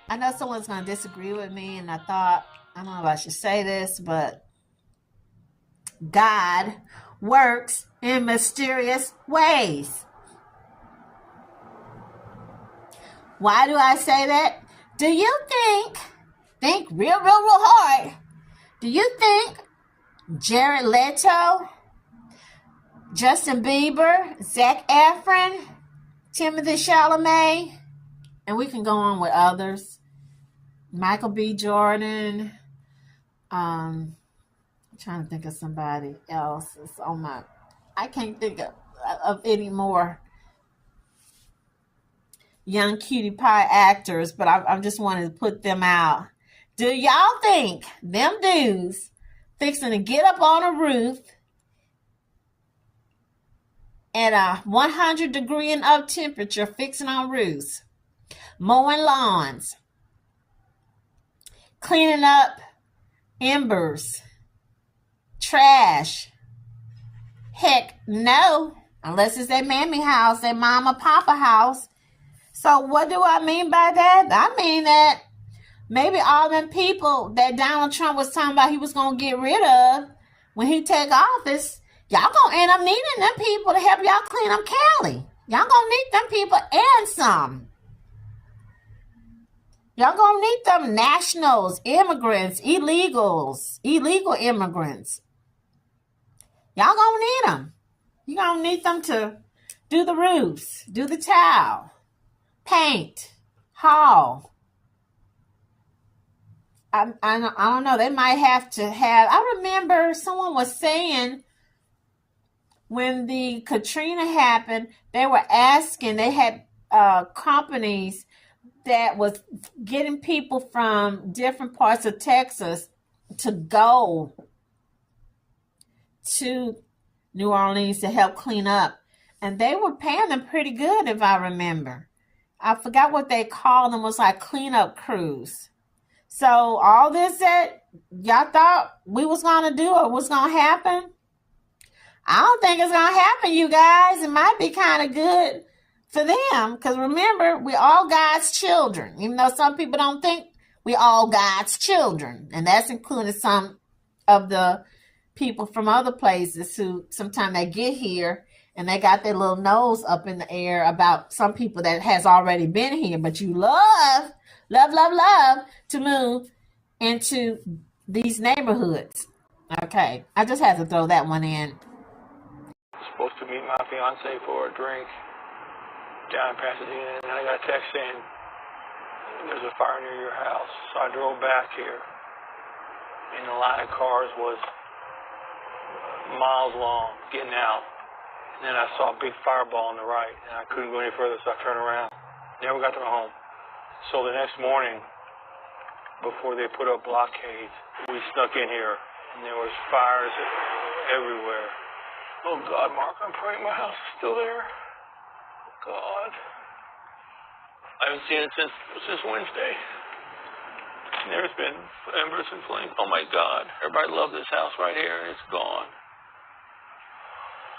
I know someone's going to disagree with me, and I thought, I don't know if I should say this, but God works in mysterious ways. Why do I say that? Do you think real hard, do you think Jared Leto, Justin Bieber, Zac Efron, Timothy Chalamet, and we can go on with others, Michael B. Jordan, I'm trying to think of somebody else. It's on my, I can't think of any more young cutie pie actors, but I just wanted to put them out. Do y'all think them dudes fixing to get up on a roof at a 100 degree and up temperature, fixing on roofs, mowing lawns, cleaning up embers, trash? Heck no, unless it's their mammy house, their mama papa house. So what do I mean by that? I mean that maybe all them people that Donald Trump was talking about he was going to get rid of when he take office, y'all going to end up needing them people to help y'all clean up Cali. Y'all going to need them people and some. Y'all going to need them nationals, immigrants, illegal immigrants. Y'all going to need them. You're going to need them to do the roofs, do the tile, paint, haul. I don't know. They might have to have. I remember someone was saying when the Katrina happened, they were asking. They had companies that was getting people from different parts of Texas to go to New Orleans to help clean up, and they were paying them pretty good, if I remember. I forgot what they called them. It was like cleanup crews. So all this that y'all thought we was going to do or was going to happen, I don't think it's going to happen, you guys. It might be kind of good for them because remember, we're all God's children, even though some people don't think we all God's children. And that's including some of the people from other places who sometimes they get here and they got their little nose up in the air about some people that has already been here, but you love to move into these neighborhoods. Okay, I just had to throw that one in. Supposed to meet my fiance for a drink down in Pasadena, and then I got a text saying there's a fire near your house. So I drove back here, and the line of cars was miles long getting out. And then I saw a big fireball on the right, and I couldn't go any further, so I turned around. Never got to my home. So the next morning, before they put up blockades, we snuck in here, and there was fires everywhere. Oh, God, Mark, I'm praying my house is still there. God. I haven't seen it since Wednesday. And there's been embers and flames. Oh, my God. Everybody loved this house right here, and it's gone.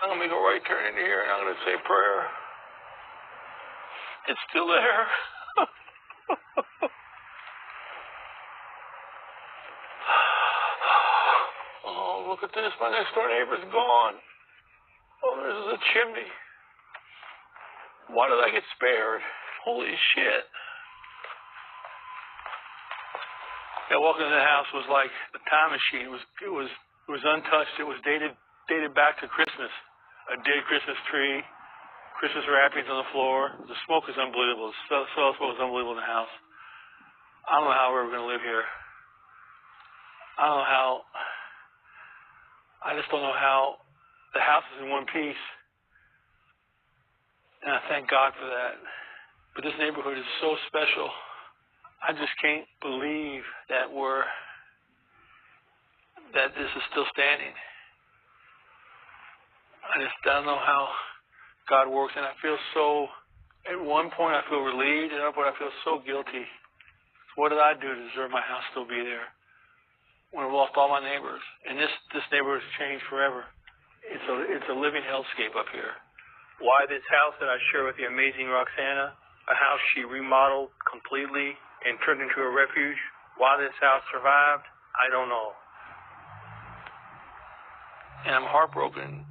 I'm going to make a right turn into here, and I'm going to say a prayer. It's still there. Oh, look at this. My next door neighbor's gone. Oh, there's a chimney. Why did I get spared? Holy shit. Yeah, walking into the house was like a time machine. It was untouched. It was dated back to Christmas. A dead Christmas tree, Christmas wrappings on the floor. The smoke is unbelievable. The smoke is unbelievable in the house. I don't know how we're going to live here. I don't know how. I just don't know how the house is in one piece. And I thank God for that. But this neighborhood is so special. I just can't believe that this is still standing. I don't know how God works, and I feel so, at one point I feel relieved, and at another point I feel so guilty. What did I do to deserve my house still be there when I've lost all my neighbors? And this neighborhood has changed forever. It's a living hellscape up here. Why this house that I share with the amazing Roxana, a house she remodeled completely, and turned into a refuge. Why this house survived, I don't know. And I'm heartbroken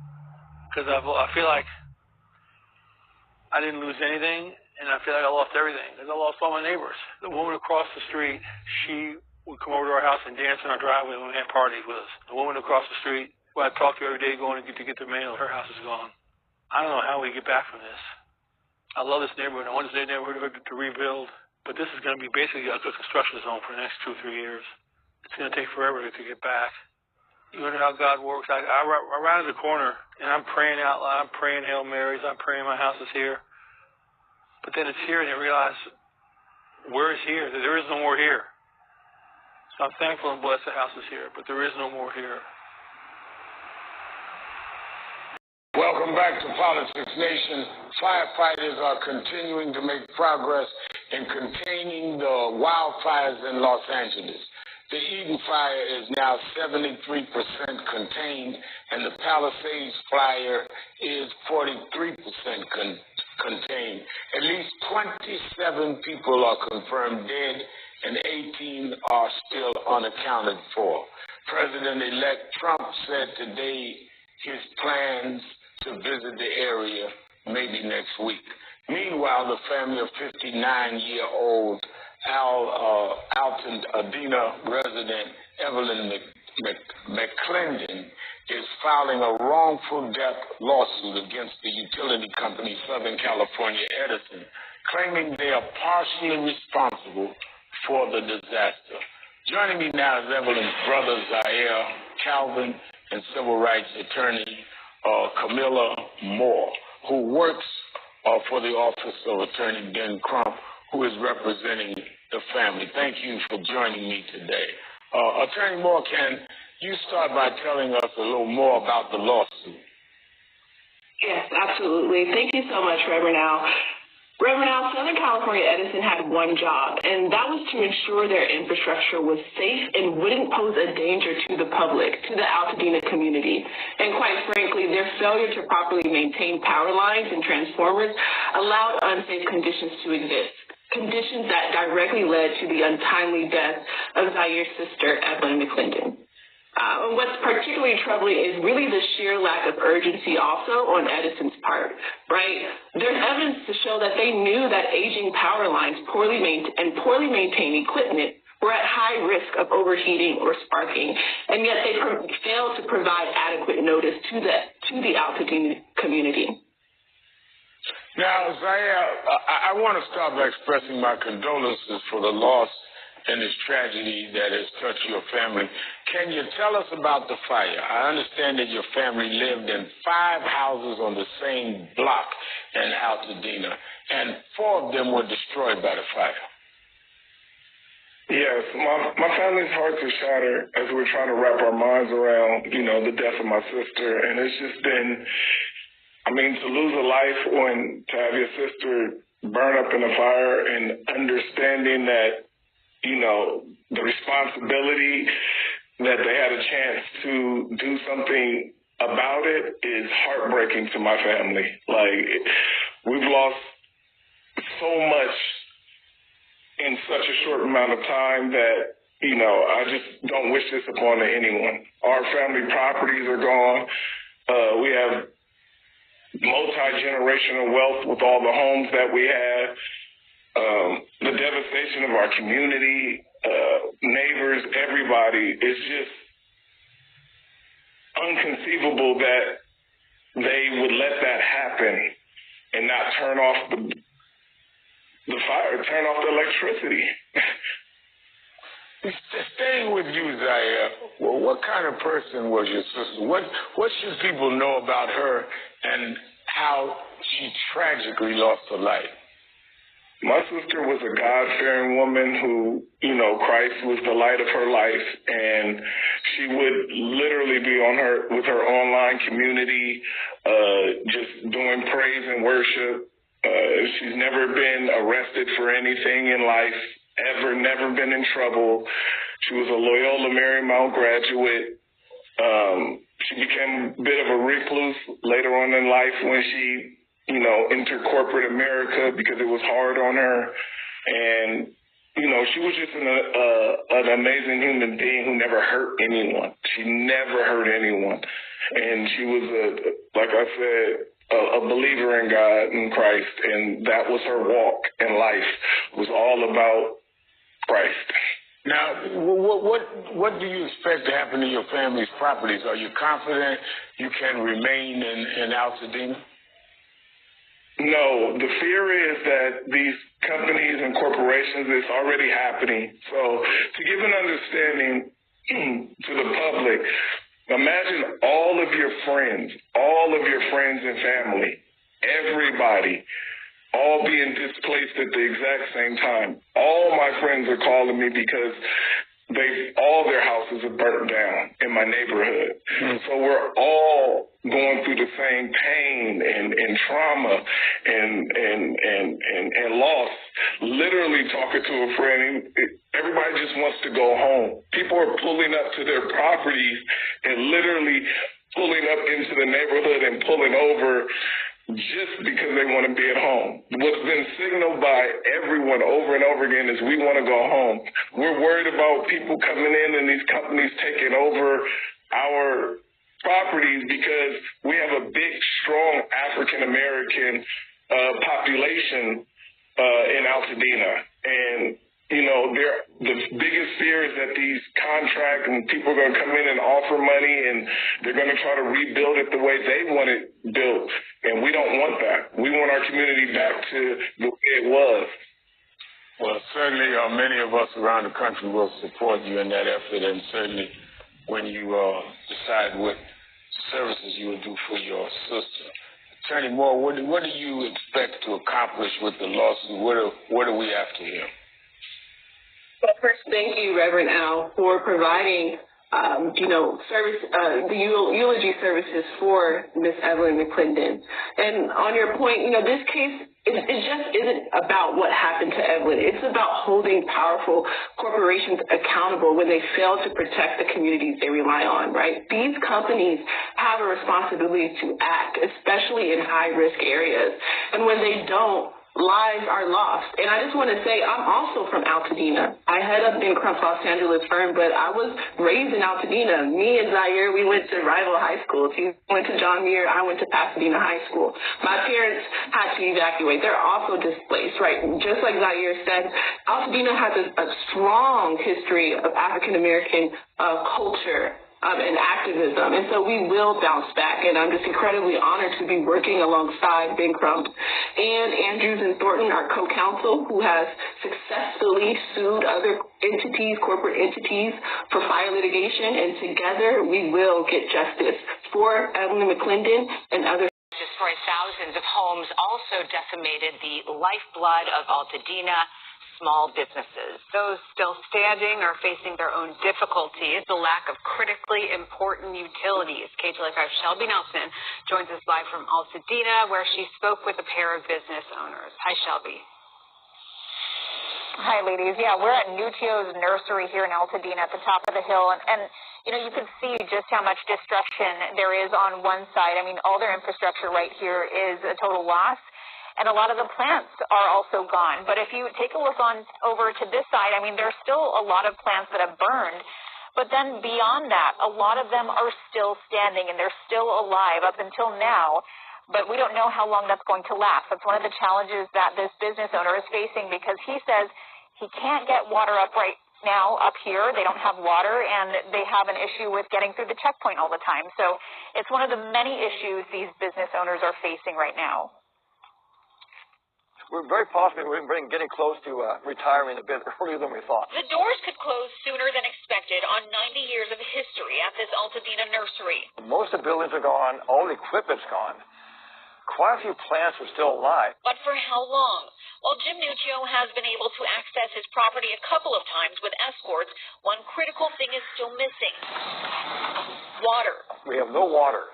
because I feel like I didn't lose anything, and I feel like I lost everything because I lost all my neighbors. The woman across the street, she would come over to our house and dance in our driveway when we had parties with us. The woman across the street, who I talked to every day going to get the mail, her house is gone. I don't know how we get back from this. I love this neighborhood. I want this neighborhood to rebuild, but this is going to be basically a construction zone for the next 2-3 years. It's going to take forever to get back. You know how God works. I rounded the corner, and I'm praying out loud. I'm praying Hail Marys. I'm praying my house is here. But then it's here, and I realize, where is here? There is no more here. So I'm thankful and blessed the house is here, but there is no more here. Welcome back to Politics Nation. Firefighters are continuing to make progress in containing the wildfires in Los Angeles. The Eden fire is now 73% contained, and the Palisades fire is 43% contained. At least 27 people are confirmed dead, and 18 are still unaccounted for. President-elect Trump said today his plans to visit the area maybe next week. Meanwhile, the family of 59-year-old Altadena resident Evelyn McClendon is filing a wrongful death lawsuit against the utility company Southern California Edison, claiming they are partially responsible for the disaster. Joining me now is Evelyn's brother, Zaire Calvin, and civil rights attorney Camilla Moore, who works for the Office of Attorney Ben Crump, who is representing the family. Thank you for joining me today. Attorney Moore, can you start by telling us a little more about the lawsuit? Yes, absolutely. Thank you so much, Reverend Al. Reverend Al, Southern California Edison had one job, and that was to ensure their infrastructure was safe and wouldn't pose a danger to the public, to the Altadena community. And quite frankly, their failure to properly maintain power lines and transformers allowed unsafe conditions to exist, conditions that directly led to the untimely death of Zaire's sister, Evelyn McClendon. What's particularly troubling is really the sheer lack of urgency also on Edison's part, right? There's evidence to show that they knew that aging power lines and poorly maintained equipment were at high risk of overheating or sparking, and yet they failed to provide adequate notice to the Altadena community. Now, Zaire, I want to start by expressing my condolences for the loss and this tragedy that has touched your family. Can you tell us about the fire? I understand that your family lived in 5 houses on the same block in Altadena, and 4 of them were destroyed by the fire. Yes, my family's hearts are shattered as we're trying to wrap our minds around, the death of my sister. And it's just been, to lose a life when to have your sister burn up in a fire and understanding that, the responsibility that they had a chance to do something about it is heartbreaking to my family. We've lost so much in such a short amount of time that, I just don't wish this upon anyone. Our family properties are gone. We have multi-generational wealth with all the homes that we have. The devastation of our community, neighbors, everybody, is just inconceivable that they would let that happen and not turn off the fire, turn off the electricity. Staying with you, Zaire, well, what kind of person was your sister? What should people know about her and how she tragically lost her life? My sister was a God-fearing woman who, Christ was the light of her life, and she would literally be with her online community, just doing praise and worship. She's never been arrested for anything in life, ever, never been in trouble. She was a Loyola Marymount graduate. She became a bit of a recluse later on in life when she entered corporate America because it was hard on her. And, you know, she was just an amazing human being who never hurt anyone. She never hurt anyone. And she was, like I said, a believer in God and Christ, and that was her walk in life, was all about Christ. Now, what do you expect to happen to your family's properties? Are you confident you can remain in Altadena? No, the fear is that these companies and corporations, it's already happening. So to give an understanding to the public, imagine all of your friends and family, everybody, all being displaced at the exact same time. All my friends are calling me because all their houses are burnt down in my neighborhood. Mm-hmm. So we're all going through the same pain and trauma and loss. Literally talking to a friend, everybody just wants to go home. People are pulling up to their properties and literally pulling up into the neighborhood and pulling over just because they want to be at home. What's been signaled by everyone over and over again is we want to go home. We're worried about people coming in and these companies taking over our properties because we have a big, strong African-American population in Altadena. And, you know, the biggest fear is that these contract and people are going to come in and offer money and they're going to try to rebuild it the way they want it built. And we don't want that. We want our community back to the way it was. Well, certainly many of us around the country will support you in that effort, and certainly when you decide what services you will do for your sister. Attorney Moore, what do you expect to accomplish with the lawsuit? What are we after here? Well, first, thank you, Reverend Al, for providing the eulogy services for Miss Evelyn McClendon. And on your point, this case, it just isn't about what happened to Evelyn. It's about holding powerful corporations accountable when they fail to protect the communities they rely on, right? These companies have a responsibility to act, especially in high-risk areas. And when they don't, lives are lost. And I just want to say I'm also from Altadena. I head up in Crump, Los Angeles firm, but I was raised in Altadena. Me and Zaire, we went to rival high schools. He went to John Muir. I went to Pasadena High School. My parents had to evacuate. They're also displaced, right? Just like Zaire said, Altadena has a strong history of African-American culture and activism. And so we will bounce back. And I'm just incredibly honored to be working alongside Ben Crump and Andrews and Thornton, our co-counsel, who has successfully sued other entities, corporate entities, for fire litigation. And together we will get justice for Evelyn McClendon and others. Destroyed thousands of homes, also decimated the lifeblood of Altadena, small businesses. Those still standing are facing their own difficulties, the lack of critically important utilities. KTLA5 Shelby Nelson joins us live from Altadena, where she spoke with a pair of business owners. Hi, Shelby. Hi, ladies. Yeah, we're at Nutio's nursery here in Altadena at the top of the hill, and you can see just how much destruction there is on one side. I mean, all their infrastructure right here is a total loss. And a lot of the plants are also gone. But if you take a look on over to this side, I mean, there's still a lot of plants that have burned. But then beyond that, a lot of them are still standing and they're still alive up until now. But we don't know how long that's going to last. That's one of the challenges that this business owner is facing, because he says he can't get water up right now up here. They don't have water, and they have an issue with getting through the checkpoint all the time. So it's one of the many issues these business owners are facing right now. We're very possibly getting close to retiring a bit earlier than we thought. The doors could close sooner than expected on 90 years of history at this Altadena nursery. Most of the buildings are gone. All the equipment's gone. Quite a few plants are still alive. But for how long? While Jim Nutio has been able to access his property a couple of times with escorts, one critical thing is still missing: water. We have no water,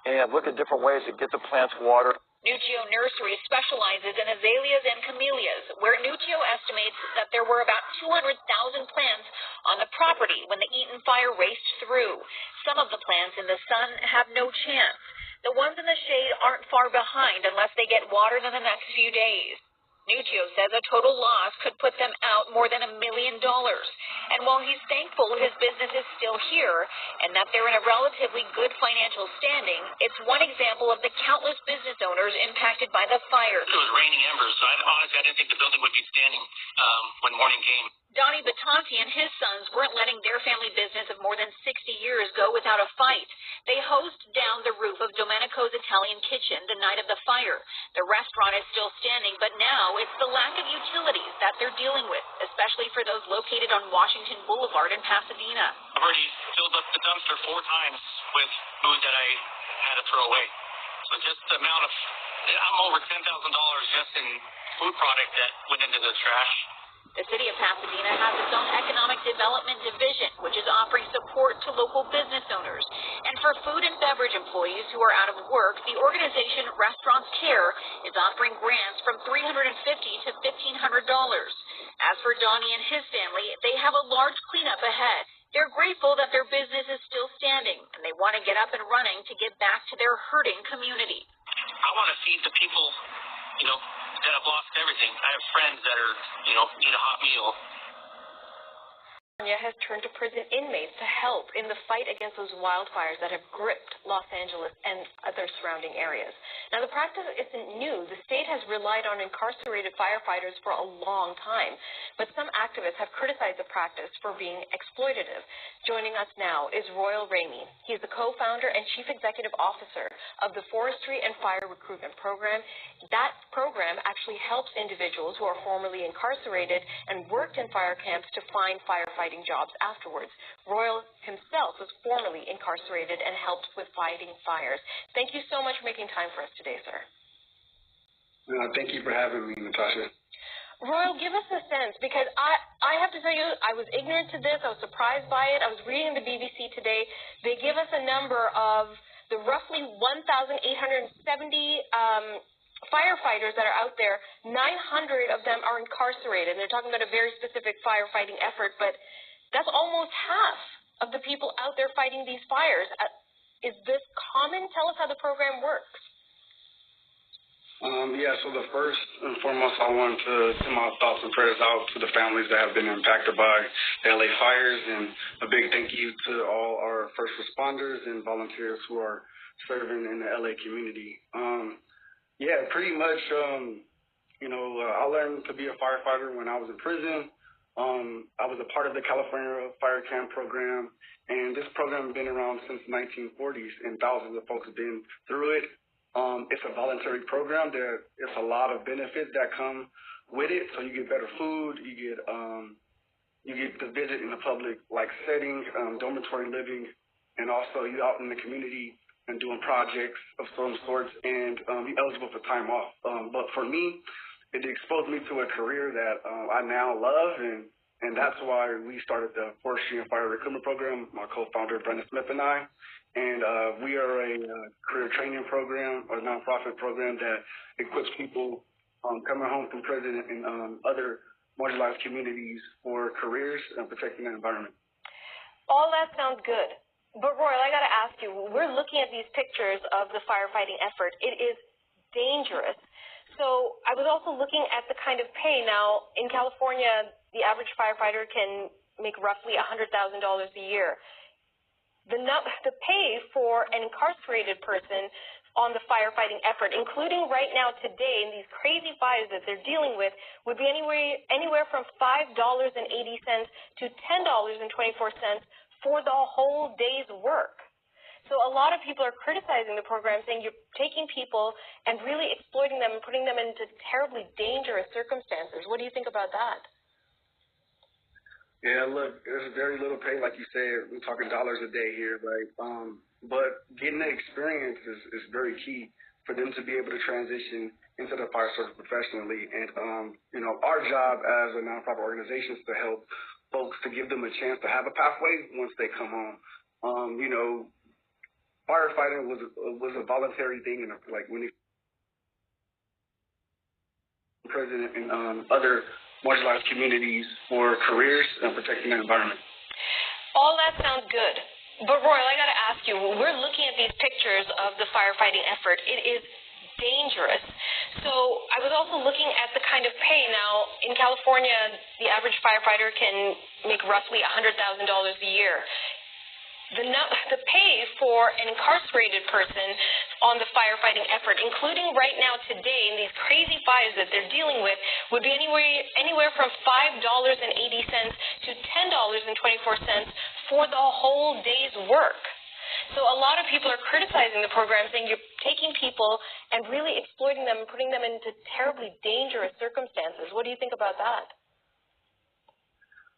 and look at different ways to get the plants water. Nutio Nursery specializes in azaleas and camellias, where Nutio estimates that there were about 200,000 plants on the property when the Eaton fire raced through. Some of the plants in the sun have no chance. The ones in the shade aren't far behind unless they get watered in the next few days. Nutio says a total loss could put them out more than $1 million. And while he's thankful his business is still here and that they're in a relatively good financial standing, it's one example of the countless business owners impacted by the fires. It was raining embers, so honestly, I didn't think the building would be standing when morning came. Donnie Batanti and his sons weren't letting their family business of more than 60 years go without a fight. They hosed down the roof of Domenico's Italian Kitchen the night of the fire. The restaurant is still standing, but now it's the lack of utilities that they're dealing with, especially for those located on Washington Boulevard in Pasadena. I've already filled up the dumpster 4 times with food that I had to throw away. So just the amount of, I'm over $10,000 just in food product that went into the trash. The city of Pasadena has its own economic development division, which is offering support to local business owners. And for food and beverage employees who are out of work, the organization Restaurants Care is offering grants from $350 to $1,500. As for Donnie and his family, they have a large cleanup ahead. They're grateful that their business is still standing, and they want to get up and running to give back to their hurting community. I want to feed the people, that have lost everything. I have friends that are, need a hot meal. California has turned to prison inmates to help in the fight against those wildfires that have gripped Los Angeles and other surrounding areas. Now, the practice isn't new. The state has relied on incarcerated firefighters for a long time, but some activists have criticized the practice for being exploitative. Joining us now is Royal Ramey. He is the co-founder and chief executive officer of the Forestry and Fire Recruitment Program. That program actually helps individuals who are formerly incarcerated and worked in fire camps to find firefighting jobs afterwards. Royal himself was formerly incarcerated and helped with fighting fires. Thank you so much for making time for us today, sir. Thank you for having me, Natasha. Royal, give us a sense, because I have to tell you, I was ignorant to this. I was surprised by it. I was reading the BBC today. They give us a number of the roughly 1,870 firefighters that are out there. 900 of them are incarcerated. And they're talking about a very specific firefighting effort, but that's almost half of the people out there fighting these fires. Is this common? Tell us how the program works. So the first and foremost, I want to send my thoughts and prayers out to the families that have been impacted by the LA fires, and a big thank you to all our first responders and volunteers who are serving in the LA community. Pretty much, I learned to be a firefighter when I was in prison. I was a part of the California Fire Camp program, and this program has been around since the 1940s, and thousands of folks have been through it. It's a voluntary program. There's a lot of benefits that come with it. So you get better food, you get to visit in a public setting, dormitory living, and also you're out in the community and doing projects of some sorts, and you're eligible for time off. But for me, it exposed me to a career that I now love, and that's why we started the Forestry and Fire Recruitment Program, my co-founder Brenda Smith and I. And we are a career training program, or nonprofit program that equips people coming home from prison and other marginalized communities for careers and protecting the environment. All that sounds good. But Royal, I got to ask you, we're looking at these pictures of the firefighting effort. It is dangerous. So I was also looking at the kind of pay. Now, in California, the average firefighter can make roughly $100,000 a year. The pay for an incarcerated person on the firefighting effort, including right now today in these crazy fires that they're dealing with, would be anywhere from $5.80 to $10.24 for the whole day's work. So a lot of people are criticizing the program, saying you're taking people and really exploiting them and putting them into terribly dangerous circumstances. What do you think about that? Yeah, look, there's very little pay, like you said. We're talking dollars a day here, right? But getting the experience is very key for them to be able to transition into the fire service professionally. And, our job as a nonprofit organization is to help folks, to give them a chance to have a pathway once they come home. Firefighting was a voluntary thing, and when they prison and other marginalized communities for careers and protecting the environment. All that sounds good. But Royal, I got to ask you, we're looking at these pictures of the firefighting effort. It is dangerous. So I was also looking at the kind of pay. Now, in California, the average firefighter can make roughly $100,000 a year. The pay for an incarcerated person on the firefighting effort, including right now today in these crazy fires that they're dealing with, would be anywhere from $5.80 to $10.24 for the whole day's work. So a lot of people are criticizing the program, saying you're taking people and really exploiting them and putting them into terribly dangerous circumstances. What do you think about that?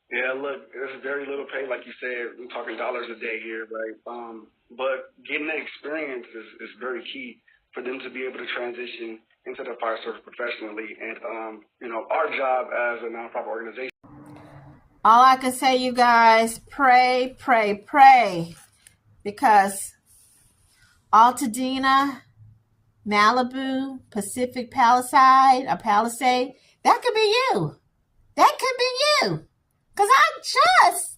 Yeah, look, there's very little pay, like you said. We're talking dollars a day here, right? But getting the experience is very key for them to be able to transition into the fire service professionally. And, our job as a nonprofit organization. All I can say, you guys, pray, pray, pray. Because Altadena, Malibu, Pacific Palisade, that could be you. That could be you. Because I just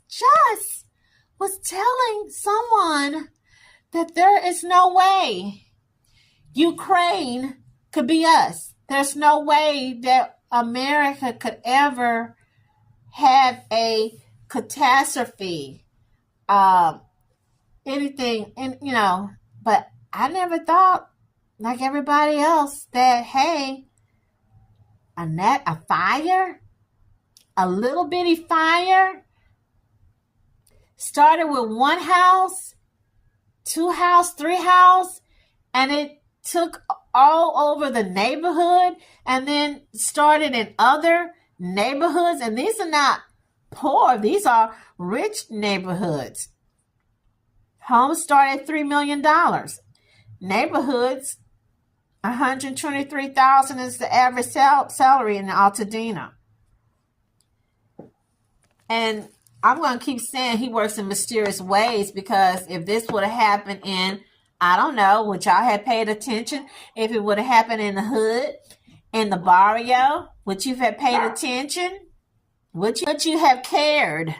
was telling someone that there is no way Ukraine could be us. There's no way that America could ever have a catastrophe, anything, and but I never thought, like everybody else, that hey, a fire, a little bitty fire, started with one house, two house, three house, and it took all over the neighborhood, and then started in other neighborhoods. And these are not poor, these are rich neighborhoods. Homes start at $3 million. Neighborhoods, $123,000 is the average salary in Altadena. And I'm going to keep saying he works in mysterious ways, because if this would have happened in, I don't know, would y'all have paid attention? If it would have happened in the hood, in the barrio, would you have paid attention? Would you have cared?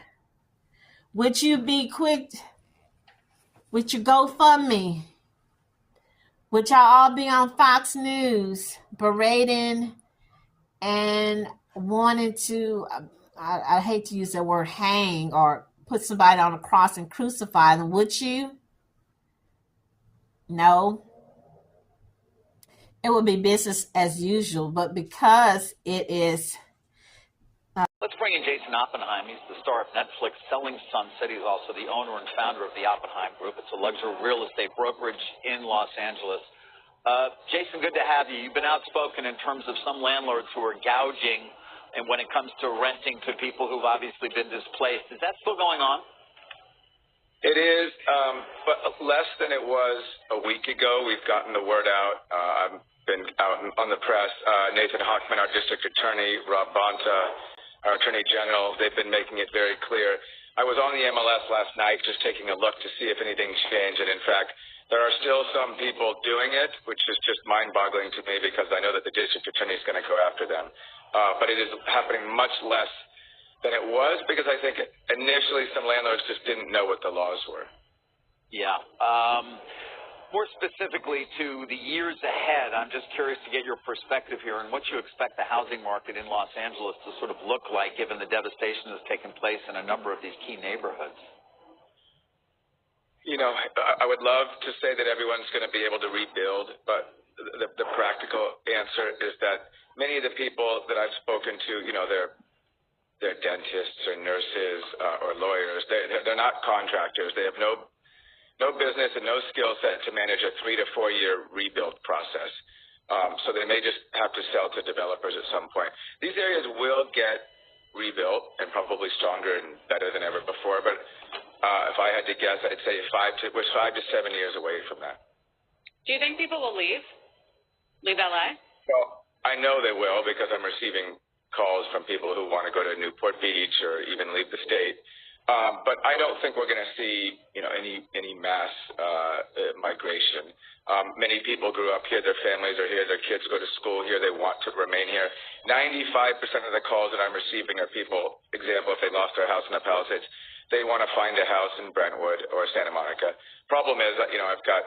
Would you be quick with your GoFundMe? Would y'all all be on Fox News berating and wanting to, I hate to use the word hang, or put somebody on a cross and crucify them? Would you? No. It would be business as usual, but because it is... Let's bring in Jason Oppenheim. He's the star of Netflix Selling Sunset. He's also the owner and founder of the Oppenheim Group. It's a luxury real estate brokerage in Los Angeles. Jason, good to have you. You've been outspoken in terms of some landlords who are gouging, and when it comes to renting to people who've obviously been displaced. Is that still going on? It is, but less than it was a week ago. We've gotten the word out. I've been out on the press. Nathan Hochman, our district attorney, Rob Bonta, our attorney general, they've been making it very clear. I was on the MLS last night just taking a look to see if anything's changed, and in fact, there are still some people doing it, which is just mind-boggling to me, because I know that the district attorney is going to go after them. But it is happening much less than it was, because I think initially some landlords just didn't know what the laws were. Yeah. More specifically to the years ahead, I'm just curious to get your perspective here and what you expect the housing market in Los Angeles to sort of look like, given the devastation that's taken place in a number of these key neighborhoods. I would love to say that everyone's going to be able to rebuild, but the practical answer is that many of the people that I've spoken to, they're dentists or nurses or lawyers. They're not contractors. They have no business and no skill set to manage a 3 to 4 year rebuild process. So they may just have to sell to developers at some point. These areas will get rebuilt and probably stronger and better than ever before. But if I had to guess, I'd say we're 5 to 7 years away from that. Do you think people will leave LA? Well, I know they will, because I'm receiving calls from people who want to go to Newport Beach or even leave the state. But I don't think we're going to see, any mass migration. Many people grew up here, their families are here, their kids go to school here, they want to remain here. 95% of the calls that I'm receiving are people, example, if they lost their house in the Palisades, they want to find a house in Brentwood or Santa Monica. Problem is, I've got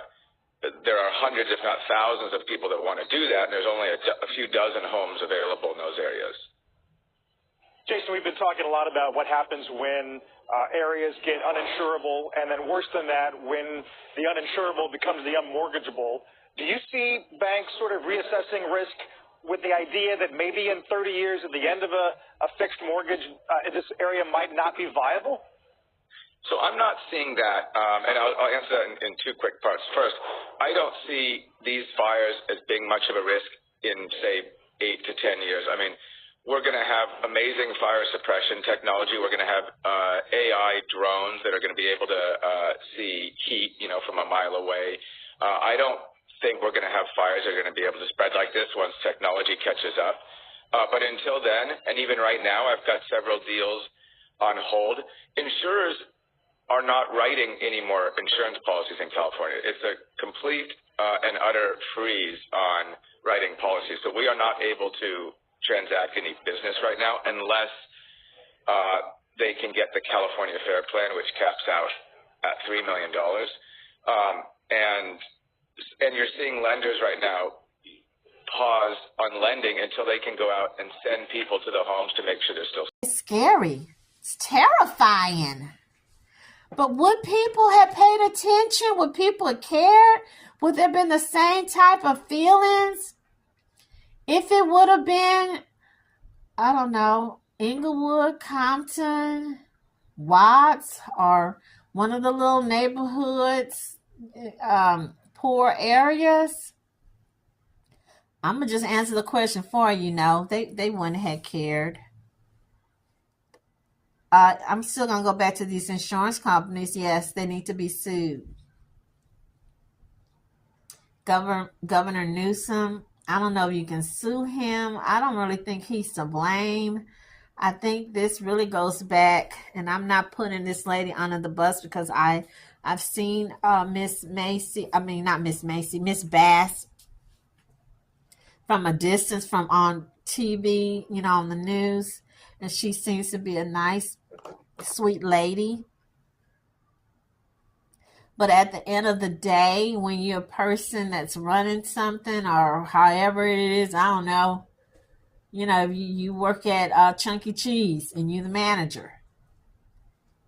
there are hundreds, if not thousands, of people that want to do that, and there's only a few dozen homes available in those areas. Jason, we've been talking a lot about what happens when areas get uninsurable, and then worse than that, when the uninsurable becomes the unmortgageable. Do you see banks sort of reassessing risk with the idea that maybe in 30 years, at the end of a fixed mortgage, this area might not be viable? So I'm not seeing that, and I'll answer that in two quick parts. First, I don't see these fires as being much of a risk in, say, 8 to 10 years. I mean, we're going to have amazing fire suppression technology. We're going to have AI drones that are going to be able to see heat, from a mile away. I don't think we're going to have fires that are going to be able to spread like this once technology catches up. But until then, and even right now, I've got several deals on hold. Insurers are not writing any more insurance policies in California. It's a complete and utter freeze on writing policies. So we are not able to transact any business right now unless they can get the California Fair Plan, which caps out at $3 million. And you're seeing lenders right now pause on lending until they can go out and send people to the homes to make sure they're still. It's scary. It's terrifying. But would people have paid attention? Would people have cared? Would there have been the same type of feelings? If it would have been, I don't know, Inglewood, Compton, Watts, or one of the little neighborhoods, poor areas, I'm going to just answer the question for you. They wouldn't have cared. I'm still going to go back to these insurance companies. Yes, they need to be sued. Governor Newsom, I don't know if you can sue him. I don't really think he's to blame. I think this really goes back, and I'm not putting this lady under the bus because I've seen Miss Bass from a distance, from on TV, on the news, and she seems to be a nice, sweet lady. But at the end of the day, when you're a person that's running something or however it is, I don't know, you work at Chuck E. Cheese and you're the manager.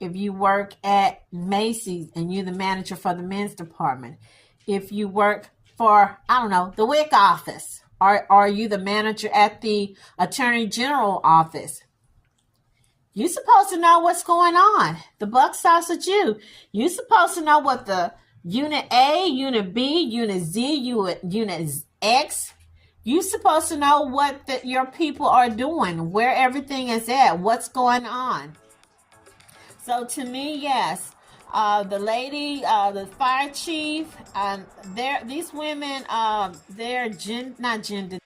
If you work at Macy's and you're the manager for the men's department. If you work for, I don't know, the WIC office, or are you the manager at the Attorney General office? You're supposed to know what's going on. The buck stops at you. You're supposed to know what the Unit A, Unit B, Unit Z, Unit X. You're supposed to know what your people are doing, where everything is at, what's going on. So to me, yes, the lady, the fire chief, these women, they're not gender.